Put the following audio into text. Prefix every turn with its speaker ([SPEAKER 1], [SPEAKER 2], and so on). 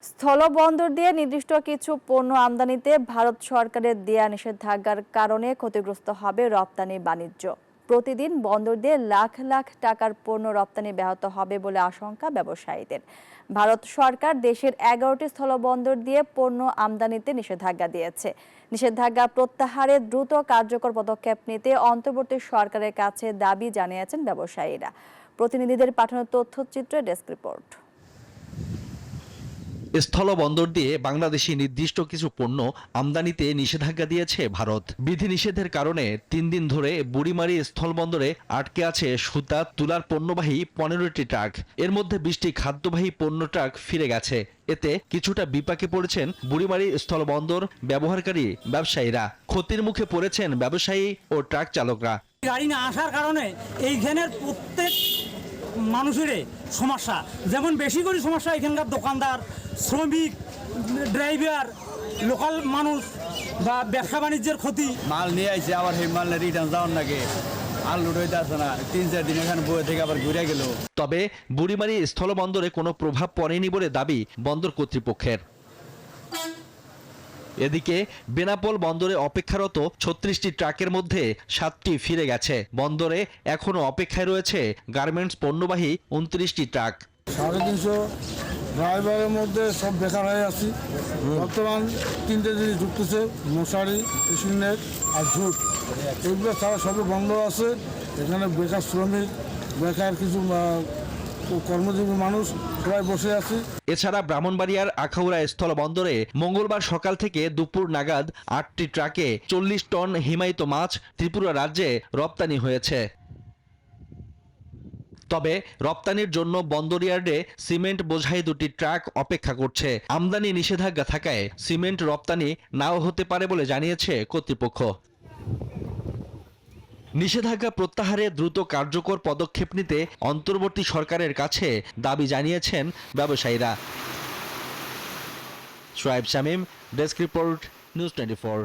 [SPEAKER 1] স্থলবন্দর দিয়ে নির্দিষ্ট কিছু পণ্য আমদানিতে ভারত সরকারের দেয়া নিষেধাজ্ঞার কারণে ক্ষতিগ্রস্ত হবে রপ্তানি বাণিজ্য। প্রতিদিন বন্দর দিয়ে লাখ লাখ টাকার পণ্য রপ্তানি ব্যাহত হবে বলে আশঙ্কা ব্যবসায়ীদের। ভারত সরকার দেশের 11টি স্থলবন্দর দিয়ে পণ্য আমদানিতে নিষেধাজ্ঞা দিয়েছে। নিষেধাজ্ঞা প্রত্যাহারে দ্রুত কার্যকর পদক্ষেপ নিতে অন্তর্বর্তী সরকারের কাছে দাবি জানিয়েছেন ব্যবসায়ীরা। প্রতিনিধিদের পাঠানো তথ্যচিত্রে ডেস্ক রিপোর্ট।
[SPEAKER 2] স্থলবন্দর দিয়ে বাংলাদেশি নির্দিষ্ট কিছু পণ্য আমদানিতে নিষেধাজ্ঞা দিয়েছে ভারত। বিধিনিষেধের কারণে 3 দিন ধরে বুড়িমারি স্থলবন্দরে আটকে আছে সুতা, তুলার পণ্যবাহী 15টি ট্রাক। এর মধ্যে 20টি খাদ্যবাহী পণ্য ট্রাক ফিরে গেছে। এতে কিছুটা বিপাকে পড়েছেন বুড়িমারি স্থলবন্দর ব্যবহারকারী ব্যবসায়ীরা। ক্ষতির মুখে পড়েছেন ব্যবসায়ী ও ট্রাক চালকরা।
[SPEAKER 3] গাড়ি না আসার কারণে এইখানের প্রত্যেক মানুষের সমস্যা, যেমন বেশি করে সমস্যা এখানকার দোকানদার, শ্রমিক, ড্রাইভার, লোকাল মানুষ বা ব্যবসা বাণিজ্যের ক্ষতি।
[SPEAKER 4] মাল নিয়ে আসছে, আবার সেই মাল রিটার্ন যাওয়ার নাকি আলু রইতে আসে না, 3-4 দিন এখানে বয়ে থেকে আবার ঘুরে গেল।
[SPEAKER 2] তবে বুড়িমারি স্থলবন্দরে কোনো প্রভাব পড়েনি বলে দাবি বন্দর কর্তৃপক্ষের। এদিকে বেনাপোল বন্দরে অপেক্ষারত 36টি ট্রাকের মধ্যে 7টি ফিরে গেছে। বন্দরে এখনো অপেক্ষায় রয়েছে গার্মেন্টস পণ্যবাহী 29টি ট্রাক।
[SPEAKER 5] 350 ড্রাইভারের মধ্যে সব বেকার হয়ে আছি। বর্তমান 3টে জিনিস ঢুকতেছে: মশারি, এসি নেট আর ঝুট। এগুলো ছাড়া সবই বন্ধ আছে। এখানে বেকার শ্রমিক, বেকার কিছু কর্মজীবী মানুষ সবাই বসে আছি।
[SPEAKER 2] এছাড়া ব্রাহ্মণবাড়িয়ার আখাউড়া স্থলবন্দরে মঙ্গলবার সকাল থেকে দুপুর নাগাদ 8টি ট্রাকে 40 টন হিমায়িত মাছ ত্রিপুরা রাজ্যে রপ্তানি হয়েছে। তবে রপ্তানির জন্য বন্দর ইয়ার্ডে সিমেন্ট বোঝাই 2টি ট্রাক অপেক্ষা করছে। আমদানি নিষেধাজ্ঞা থাকায় সিমেন্ট রপ্তানি নাও হতে পারে বলে জানিয়েছে কর্তৃপক্ষ। নিষেধাজ্ঞা প্রত্যাহারে দ্রুত কার্যকর পদক্ষেপ নিতে অন্তর্বর্তী সরকারের কাছে দাবি জানিয়েছেন ব্যবসায়ীরা। Shoaib Shamim, desk report, news 24।